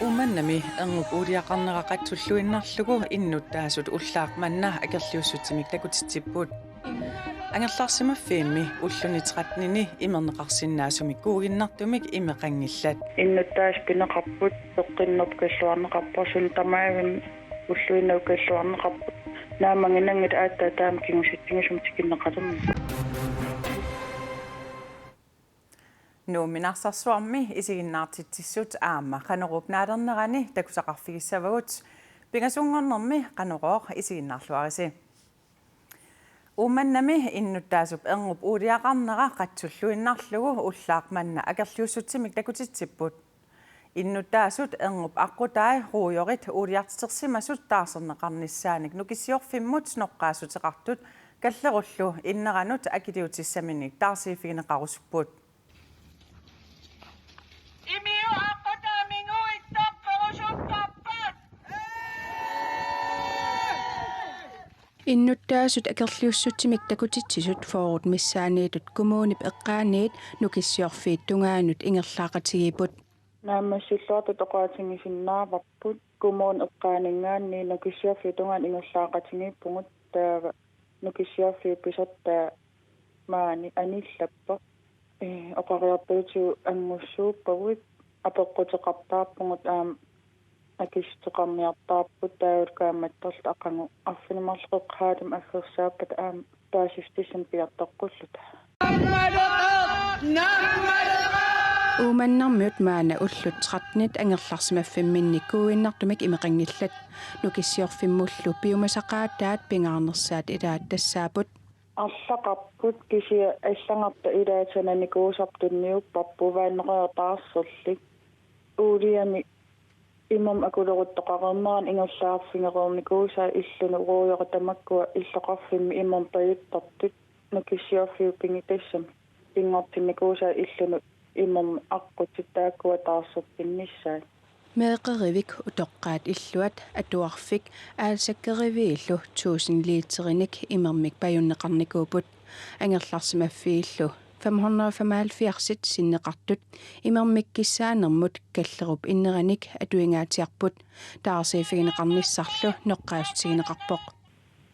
Umannami angup uliaqarneraqatsulluinnarlugu innuttaasut ullaaqmanna akerliussutsimik takutitsippuut angerlarsimaffiimmi ullunitratnini imerneqarsinnaasumik kuuginnartumik imeqangillat innuttaas pineqarput toqqinnerp kalluarneqarporsun tamaavin ulluinnauk kalluarneqarput naamanginangit aatta taam kingusittingisum tikinneqatummi nuuminarsarsuarmi isiginnaartitsissut aamma qaneruupnaalernerani takusaqarfigissavagut pingasungornermi qaneroor isiginnaarluarisi umannami innuttaasup erngrup uliaqarnera qatsulluinnarlugu ullaaqmanna akerliussutsimik takutitsippuut innuttaasut erngrup aqqutaai ruujorit uliartitersimasut taarserneqarnissaanik nukissiorfimmut noqqaasuteqartut kallerullu inneranut akiliutissaminik taarsiifigineqarusuppuut innuttaasut akerliussutsimik takutitsisut foorut missaaniitut kumuunip eqqaaniit nukissiorfiit tungaanut ingerlaaqatigiput naammassulluartu toqaatingisinnaarvarput kumuun eqqaaningaanni nukissiorfi tungaan ingerlaaqatigippungut taava nukissiorfi pisattaa maani anillappa oqariartuutu angussuuppavut apeqqutеqartaarpungut акистеқарниартаарпут таавулкааматтерлу ақангу арфинемарлеққаатум афферсааппат таасифтиссан пиартоққуллута uumannarmiut maana ullut 13 angerlarsimaffiminnikkuuinnartumik imeqangillat nukissiorfimmullu piumasaqaataat pingaarnersaat ilaat tassaaput арлақарпут кисия аллангарта илаатананикуусартунниуппарпувааннериортаарсерлик уулиами имам акулеруттоқарернеран ингерлаарфингеруумникууса иллуну уруйоқатамаккуа иллоқарфимми имам паюттартут накиссиорфиу пингитассам пингортинникууса иллуну имам аққутситтааккуа таарсерпиннissaat meeqerivik utoqqaat illuat atuarfik aalsakkerivииллу 1000 лиитериник имермик паюннеқарникуупут ангерларсимаффииллу 575 sinneqartut imermikkissaanermut kallerup inneranik atuingaatiarput taarsiifigineqarnissarlu noqqaasutigineqarpoq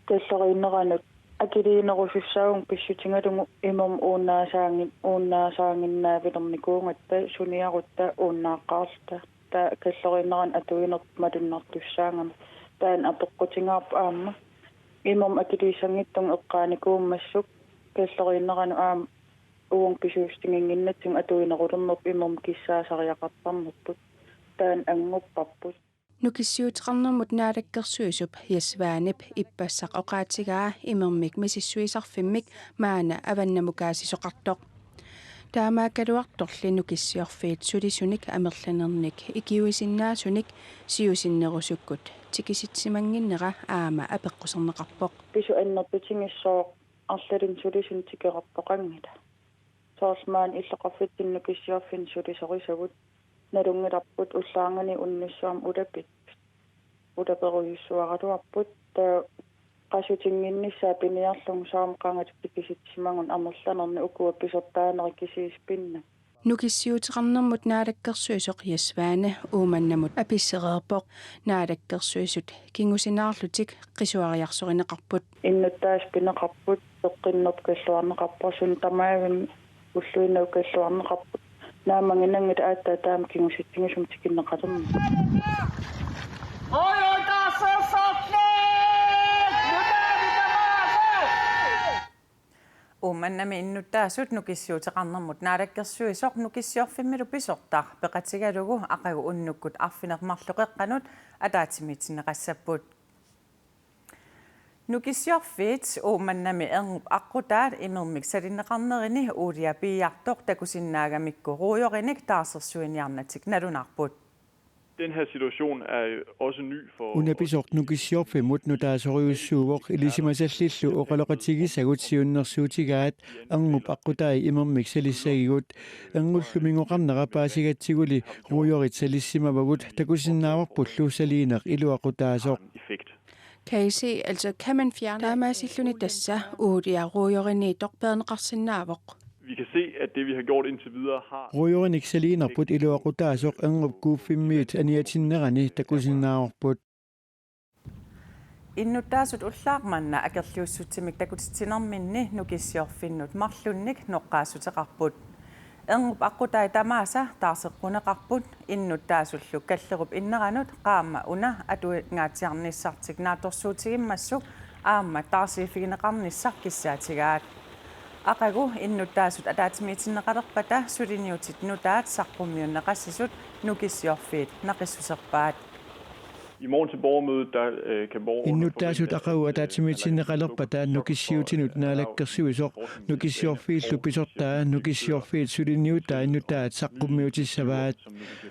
kallerиннеранут акилиинерусуссаагун писсутингалугу имам ууннаасаангиннаавилерникуунгатта суниарутта ууннааққарлта та kallerиннеран атуинерп малуннартуссаангама таан апеққутингаарп аама имам акилиисангиттун эққааникууммассук kallerиннерану аама уун писуустингингиннатсин атуинерулернерп имам киссаасариақартарнерпут таан ангуппарпут nukissiuteqarnermut naalakkersuisup ясваанип иппассақ оqaatigaa имермик мисиссуисарфиммик маана аваннамукаасисоқартоқ таамааккалуарторли нукиссиорфиит сулисуник амерланерник икиуисиннаасуник сиусиннерусуккут тикиситсимангиннера аама апеққусернеқарпоқ пису аннерпутингиссоо арлалин сулисун тикеқарпоқангила соорсмаан иллеқарфиттин нукиссиорфин сулисорисагут налунгиларпут уллаангани унниссуам улапит улаперуйуссуаралуарпут qasutinngissaa piniarlung saamqangat tikisitsimangун амерланерни укуа писертаанери кисииспинна nukissiuteqarnermut naalakkersuisoq ясваана ууманнамут аписсереерпоq naalakkersuisut kingusinaarlutik qisuariarsorinеqarput иннуттаас пинеқарпут тоққиннерп каллуарнеқарпорсун тамаавин уллуиннау каллуарнеқарпут наамангинангит аатта таам кingusittingisum tikиннеқалумма umannami innuttaasut nukissiuteqarnermut naalakkersuisoq nukissiorfimmilu pisortar peqatigalugu aqagu unnukkut arfinermarluqeqqanut ataatimitsineqassaput nukissiorfiit umannami erngrup aqqutaat imermik salinneqarnerini uuliapiiartoq takusinnaagamikku ruujorinik taarsersuiniarnatik nalunarput. Den her situation er også ny for unapisort nukissiorfimut nutaasoriussuuvoq ilisimasallillu oqaloqatigisagut siunnersuutigaat erngrup aqqutaai imermik salissagigut erngullumingoqarnerapaasigatsiguli ruujorit salissimavagut takusinnaavarpullu saliineq iluaqutaasoq Kan I se, altså kan man fjerne der er massilluni tassa uudia ruujorini torpeerneqarsinnaavoq vi kan se, at det vi har gjort indtil videre har Ruyorin iksaliinarput iluaqutaasoq anngupkuuffimmiit aniatinnerani takusinnaarput. Innuttaasut ullaarmanna akerliussutsimik takutitsinerminni nukissiorfinnut marlunnik noqqaassutеқарпут. Erngуп аққутай тамааса таарсеққунеқарпут иннуттаасуллу каллеруп иннеранут qaamma una atuingaatiarnissartik naatorsuutigimmassuk aamma taarsiifigинеқарниссар киссаатигаат. Aqagu innuttaasut ataatimiitinneqalerpata suliniutit nutaat saqqummiunneqassisut nukissiorfiit naqissuserpaat. I morgen til borgermødet, der kan borgerne... Innuttaasut aqagu ataatimiitinneqalerpata nukissiutinut naalakkersuisoq nukissiorfiillu pisortaa nukissiorfiit suliniutaa innutaat saqqummiutissavaat.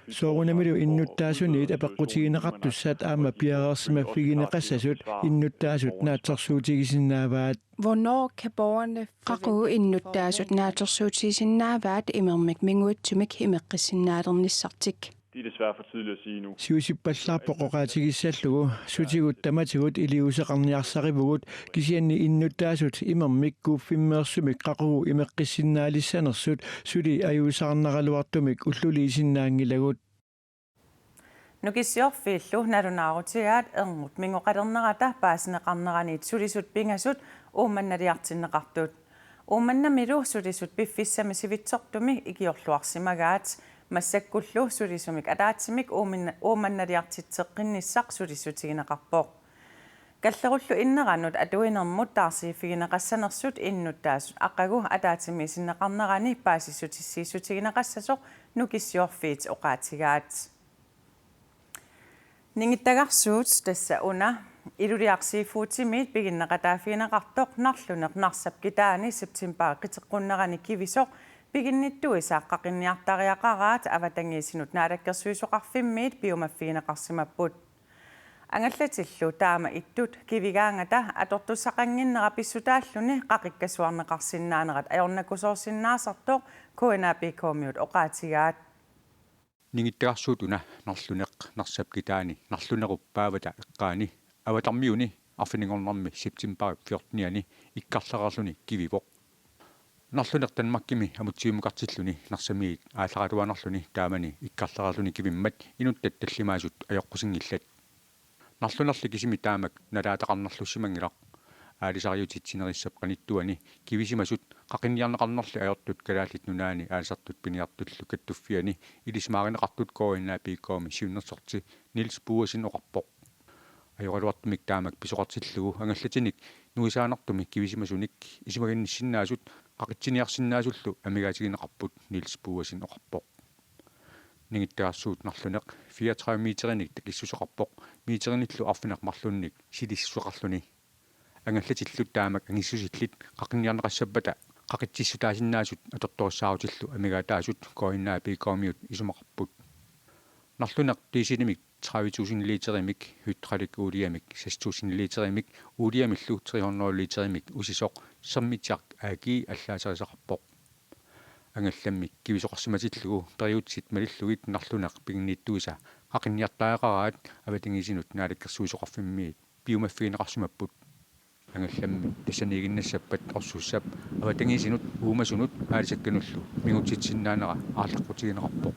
Soorunamilu innuttaasuniit apeqqutigineqartussat aamma piareersimaffigineqassasut innuttaasut naatsersuutigisinnaavaat. Hvornår kan borgerne qaquu innuttaasut naatersuutigisinnaavaat imermik minguitsumik imeqqissinnaaternissartik? Det er desværre for tidligt at sige nu. Siusippallaarpoqoqaatigissallugu sutigut tamatigut iliuseqarniarsarivugut kisianni innuttaasut imermik kuuffimmeersumik qaquu imeqqissinnaalissanersut suli ajuusarnaraluartumik ulluliisinnaangilagut. Nukissiorfiillu nalunaarutigaat erngут mingoqalernerata paasineqarneraniit sulisut pingasut uumannaliartinneqartut. Uumannamilu sulisut piffissami sivitsortumi ikiorluarsimagaat массаккуллу сулисумик атаатсимик ууманналиартитсеққинниссақ сулиссутигинеқарпоқ каллеруллу иннеранут атуинермут таарсииффигинеқассанерсут иннуттаасут аққагу атаатимисиннеқарнерани паасиссутиссиисутигинеқассасоқ нукиссиорфиит оқаатигаат нингиттагарсуут тасса уна илулиарсиифуутимиит пигиннеқатаафигинеқартоқ нарлунеқ нарсап китаани септимбар қитеққуннерани кивисоқ пигинниттуисааққақинниартариақараат аватангиисинут наалаккерсуисоқарфиммиит биумаффигинеқарсимаппут ангаллатиллу таама иттут кивигаангата атортуссақангиннера писсутааллуни қақиккасуарнеқарсиннаанерат аёрнакусоорсиннаасартоқ куинапикоомиут оқаатигаат нингиттагарсуут уна нарлунеқ нарсап китаани нарлунеруппаавата эққаани аватармиуни арфинингорнарми септимбар 14-ниани иккарлерарлуни кививоқ нарлунертанмаккими амутсиумукартиллуни нарсамиит аалларатуанерлуни таамани иккарлерарлуни кивиммат инуттат таллимаасут аёққусингиллат нарлунерли кисими таамак налаатақарнерлуссимангилақ аалисариутитсинериссап каниттуани кивисимасут қақинниарнеқарнерли аёртут калааллит нунаани аалсартут пиниартуллу каттуффиани илисмааринеқартут кооринаа пиккооми сиуннерсорти Нилс Буасин оқарпоқ аёралуартумик таамак писоқартиллугу ангаллатиник нуисаанартуми кивисимасуник исимагинниссиннаасут qaqitsiniarsinnaasullу амигаатигинеқарпут Нилс Буасин оқарпоқ нингиттаарсуут нарлунеқ 34 метериник такиссусеқарпоқ метериниллу арфинеқ марлунник силиссуақарлуни ангаллатиллут таамак ангиссусиллит қақинниарнеқассаппата qaqitsissutaasinnaassut аторторсаарутиллу амигаатаасут коиннаа пикоомиут исумақарпут нарлунеқ тисинимик 30.000 литеримик hydraulik uliamik 6.000 литеримик улиамиллу 300 литеримик усисоқ саммитиар ааги аллаасерисақарпоқ ангалламмик кивисоқарсиматиллугу периутсит малиллугит нарлунеқ пигинниттуиса қақинниартаақараат аватингисинут наалаккерсуисоқарфиммиит биумаффигинеқарсимаппут ангалламми тассанигиннассаппат орсуссап аватингисинут уумасунут аалисаккануллу мигутситсиннаанера аарлаққутигинеқарпоқ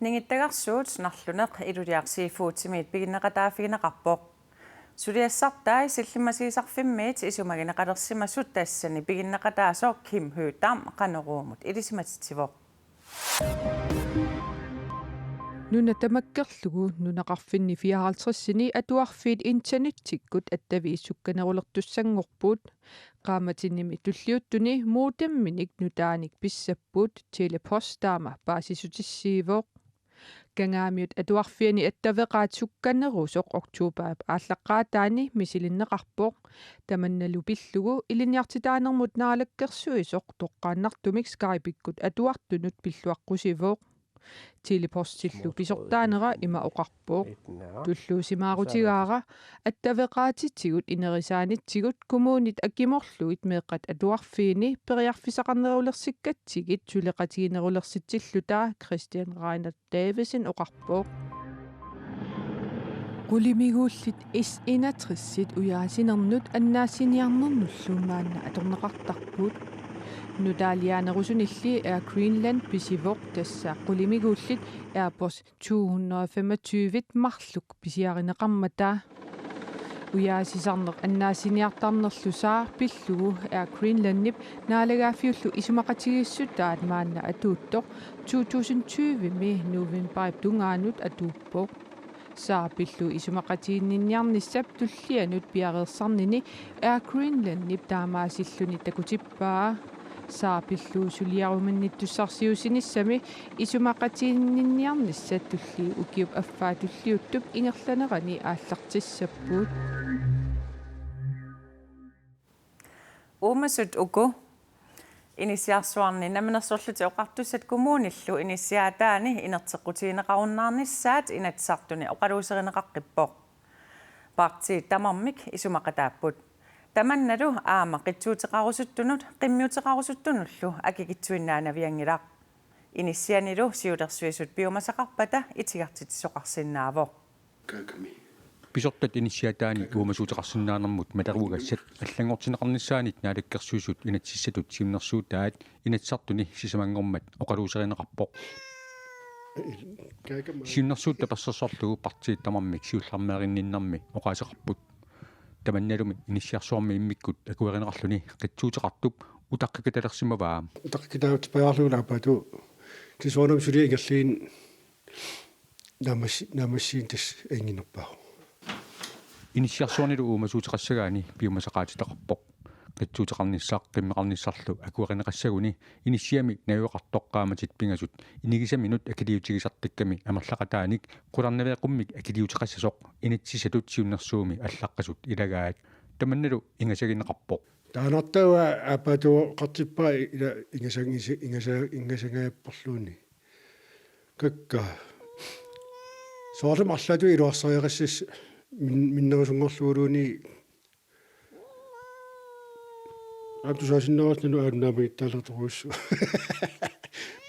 нингиттагарсуут нарлунеқ илулиарсиифуутимиит пигиннеқатаафигинеқарпоқ сулиассартаи силлимасиисарфиммиит исумагинеқалерсимасут тассани пигиннеқатаасоо Ким Hø Dam қанеруумут илисиматитсивоқ нуна тамаккерлугу нунақарфинни 54-сини атуарфиит интернеттиккут аттавииссукканерулертуссангорпут qaamatinimi tulliuttuni muudamminik nutaanik pissappuut telepostama baasisutissiivoq kangaamiut atuarfiani attaveqaatsukkanerusoq oktuupaap aallaqqaataani misilinneqarpoq tamannalu pillugu iliniartitaanermut naalakkersuisoq toqqaannartumik skaipikkut atuartunut pilluaqqusivoq telepostillu pisortaanera ima oqarpoq tulluusimaarutigaaqa attaveqaatitigut inerisaanittigut kumuunit akimorluit meeqqat atuarfiini periarfisaqarnerulersikkatigit suleqatiginerulersitsillutaa Christian Reiner Davidsen oqarpoq Qulimiguullit is inatrissit ujaasinernnut annaasiniarnernullummaanna atorneqartarput nutaaliaanerusунilli er Greenland pisivoq tassa qulimiguullit Airbus 225 marluk pisiarineqarmataa ujaasisarneq annaasiniartarnerlusaa pillugu er Greenlandnip naalagaaffiullu isumaqatigissutaat maanna atuuttoq 2020 mi november tungaanut atuuppoq saapillu isumaqatiinninniarnissap tullianut piareersarnini er Greenlandnip taamaasilluni takutippaa saapillu suliarumannittussarsiusinissami isumaqatiinninniarnissat tulli ukiup affaatulliuttup ingerlanerani aallartissappuut Uumasut uku inisiarsuarni namenersorluti oqartussat kommunillu inisiaataani inerteqqutiineqarunnaarnissaat inatsartuni oqaluuserineqaqqippoq parti tamarmik isumaqataapput tamannalu aama qitsuutiqarusuttunut qimmiutiqarusuttunullu akikitsuinnaanaviangilaq inisianilu siulersuisut biomasaqarpata itigartitisoqarsinnaavoq pisortat initiataani uumasuuteqarsinnaanermut materugassat аллангортинеқарнissaanit naalakkersuusut inatsissatut siunnersuutaat inatsartuni sisamangormat oqaluuserineqarpoq siunnersuut tapassarsorlugu partiit tamarmik siullarmeerinninnarmi oqaaseqarput tamannalumi inissiarsuarmi immikkut akuerineqarluni qitsuuteqartup utaqqikatalersimavaa utaqqikataavut pajaarluulaapatu tisuanam suli ingerliin namassiin tas ainginerpaa inisiarsuarnilu uumasuuteqassagaani piumasaqaatitaqarpoq qitsuuteqarnissaaq qimmeqarnissarlu akuerineqassaguni inisiami najuaqartoqqaamatit pingasut inigisaminut akiliutigisartikkami amerlaqataanik qularnaveeqummik akiliuteqassasoq initsissatut siunnersuumi allaqqasut ilagaat tamannalu ingasagineqarpoq taanartaua aapatu qartippaa ila ingasangayapporluuni kakka soorlum arlatu iluarsariaqassas minnerusungorluuluuni abtusaasinnaarnanu aannaamaittaalertoruussu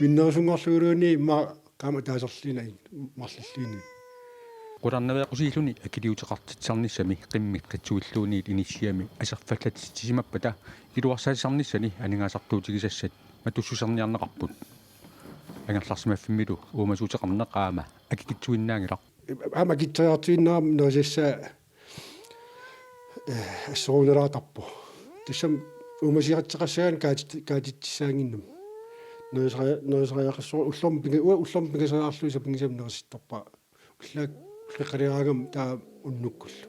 minnerusungorluuluuni ma qaama taaserliina marlilliini qularnaveequsiilluni akiliuteqartitsarnissami qimmiqqitsuilluuniit inisiami aserfallatissisimappata iluarsaasarnissani aningaasartuutigisassat matussusarniarneqarput angerlarsimaffimmilу uumasuuteqarneqaama akikitsuinnaangilaq ama kitsaartuinnaam noosissa assoruuneraaqarpu tassam uumasiqatseqassagaan kaatittissaanginnam noosariaqassor ullorm pingasariarluisa pingisam nersittorpa ullaqqaliaraagam taa unnukkullu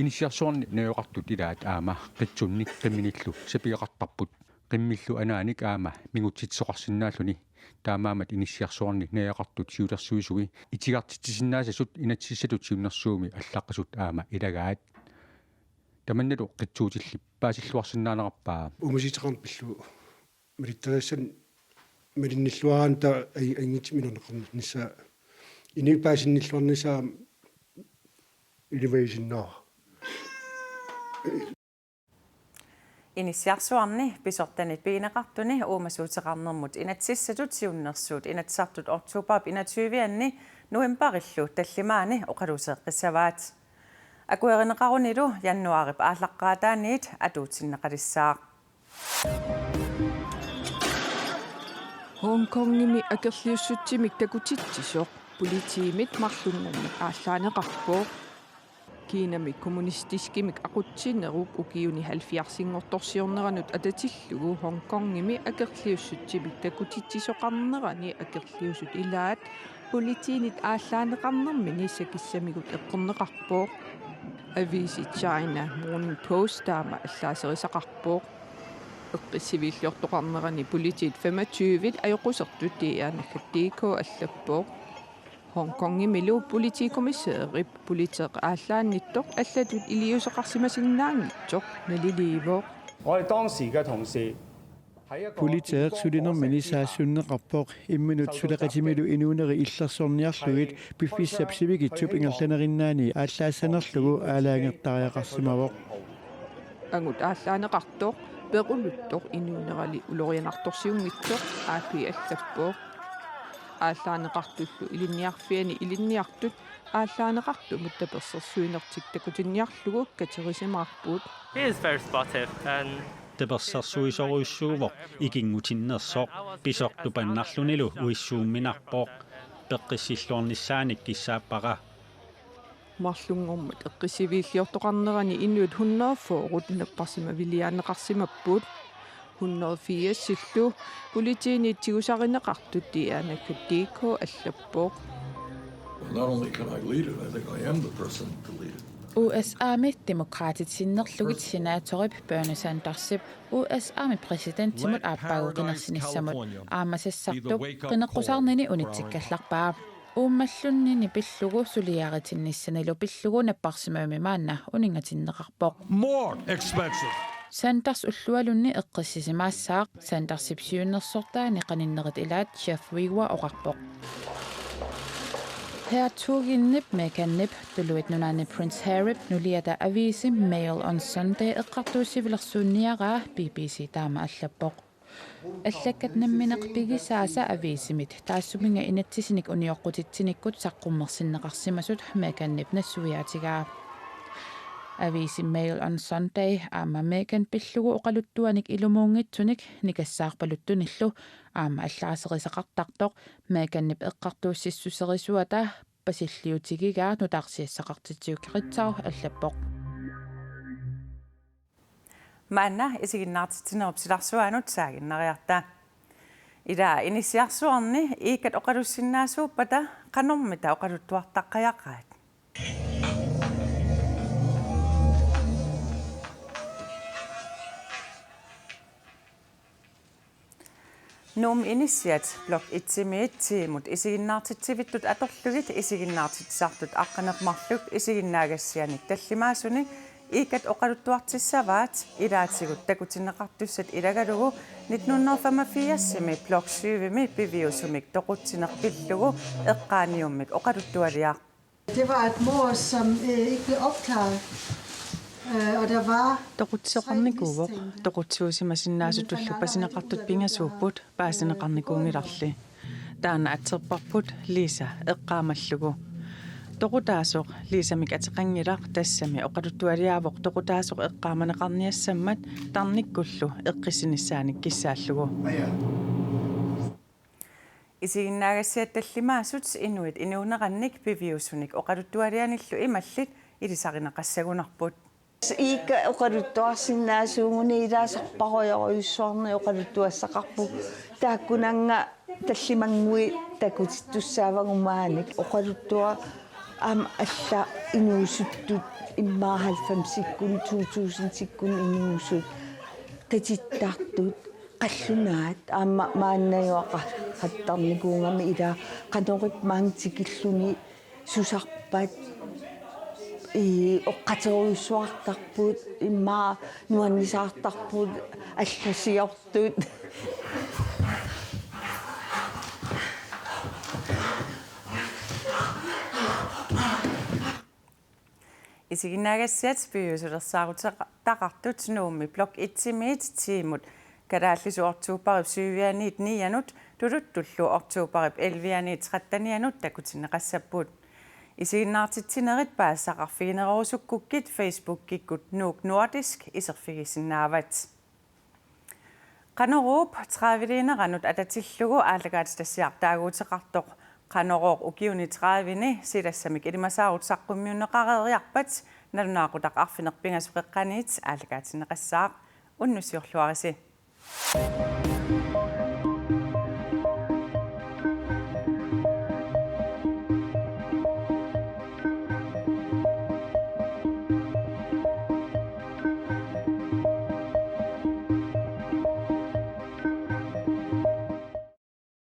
inisiarsuarni najuqartut ilaat aama qitsunnik qimminillu sapiqaqartarput qimmillu anaanik aama mingutitsoqarsinnaalluni taamaamat inisiarsuarni najaqartut siulersuisugi itigartitisinnaasassut inatsissatut siunnersuumi allaqqasut aama ilagaat tamannalu qitsuutilli paasilluarsinnaanerarpaa umusiteqarpillu milittarassan malinnilluaraan ta angitiminerneqarnissa inipaasinilluarnisaa ilivaisinnaara inisiarsuarni pisortanit piineqartuni uumasuuteqarnermut inatsissatut siunnersuut inatsartut oktuupaap inatuivianni novemberillu tallimaani oqaluuseeqqissavaat akuerineqarunilu jannuarip aallaqqaataaniit atuutsinneqalissaaq Hongkongimi akerliussutsimik takutittisoq politiimit marlunganni ааllaanеqarpuuq kiinami kommunistiskimik aqutsinerup ukiuni 70-singortorsiorneranut atatillugu Hongkongimi akerliussutsimik takutittisoqarnerani akerliusut ilaat politiinit ааllaanеqarnermini sakissamigut eqqerneqarpuuq avisi China Morning Post taama allaaserisaqarpuuq eqqissivillortoqarnerani politiit 25 ajoqusertut tiiaanaggattiiko allappuuq Hongkongimilu politikommissarip politeq ааllaannittoq allatut iliuseqarsimasignaangitsoq naliliivoq Politeq sulinermini saassunneqarpoq imminut suleqatimilu inuuneri illersorniarlugit piffissapsivigitsup ingerlanerinnaani ааllаасанерлугу аалаангертариақарсимавоқ angut ааllaanеқартоқ pequluttoq inuunerali ulorianartorsiunngitsoq aapi allappuuq ааллаанеқартуллу илинниарфиани илинниартут ааллаанеқарту муттаперсерсуинертик такутинниарлугу катерисимаарпуут. He is very supportive and таперсерсуисоруйссуувоқ икингутиннерсоқ писортупаннарлунилу уиссуумминарпоқ пеққиссиллуорнissaаник киссааппара марлунгормут эққисивииллиортоқарнерани иннуит 100 наппарсима вилиаанеқарсимаппут 104 силлу политиинитсигусаринеқартут тиаанаккут тико аллаппоқ. USA-ми демократитсиннерлугит сенаторип Берни Сандерсип USA-ми президентимут ааппаагуқинерсиниссамут аамасассартуп қинеққусаарнини унитсиккалларпаа ууммаллуннини пиллугу сулиаритинниссанилу пиллугу наппарсимаами маанна унингатиннеқарпоқ Сандерс уллуалунни эққиссисимаассаақ Сандерсип сиуннерсортаани қаниннерит илаат Jeff Weaver оқарпоқ Hertuginnip Meghanip tuluitnunani Prince Harry nuliata avisi Mail on Sunday eqqartuussivilersuunniaraa BBC taama allappoq аллаккат намминеқ пигисааса авиисимит таассуминга инатсисиник униоққутитсиниккут саққуммерсиннеқарсимасут Meghanip нассуиаатигаа avisi Mail on Sunday аама Meghan пиллугу оқалуттуаник илумуунгитсуник никассаарпалуттуниллу аама аллаасерисақартартоқ Meghanip эққартууссиссусерисуата пасиллиутигигаа нутаарсиассақартитсиуккеритсаа аллаппоқ маанна исигиннаартитсинерупсиларсуанут саагиннариарта ила инисиарсуарни иикат оқалуссиннаасууппата қанормита оқалуттуартаққаяққаат Num initiat blok itsimit isiginnaartitsivittut atorlugit isiginnaartitsartut aqqanermarluk isiginnaagassianik tallimaasuni iikat oqaluttuartissavaat ilaatigut takutinneqartussat ilagalugu 1985-simi blok 7-mi piviusumik toquttinerpillugu eqqaaniummik oqaluttualiaq. Det var et mord, som ikke blev opklaret. Og der var toqutseqarnikuuvoq toqutsuusimasinnaasutullu pasineqartut pingasuupput paasineqarnikuungillarli taana atserparput Lisa eqqaamallugu toqutaasoq Liisamik ateqangilaq tassami oqaluttualiaavoq toqutaasoq eqqaamaneqarniassammat tarnikkullu eqqisinisaanik kissaallugu isiginnaagassiat tallimaasut inuit inuuneqannik piviusunik oqaluttualianillu imallit ilisarineqassagunarput Ika oqaluttuarsinnaasuunguni ilaasarparoyoruissuarni oqaluttuassaqarpu taakkunanga tallimangui takutittussaavagumaanik oqaluttua am alla inuusuttut immaa 90-sikkun 2000-sikkun inuusut qitittartut qallunaat aamma maannajuaqa qattarnikuungami ila qanorip maangtikilluni susarpat oqqateruissuartarput immaa nuannisaartarput allasiortut isiginnaagassiat piusulersaarutaqartut nuummi blok 1-miit tiimut kadaallisuortuuparip 7-niit 9-nut tuluttullu ortuuparip 11-niit 13-nianut takutinneqassappuut isiginnaartitsinerit paassaqarfigineruusukkukkit Facebook-kikkut Nuuk Nordisk iserfigissinnaavat qanoruup traaviliineranut atatillugu aalagaatistassiartaaguuteqartoq qanoruuq ukiuni traavini silassamik ilimasaarutsaqqumiunneqareriarpat nalunaaqutaq arfinerpingasuqeqqaniit aalagaatineqassaaq unnusiorluarisi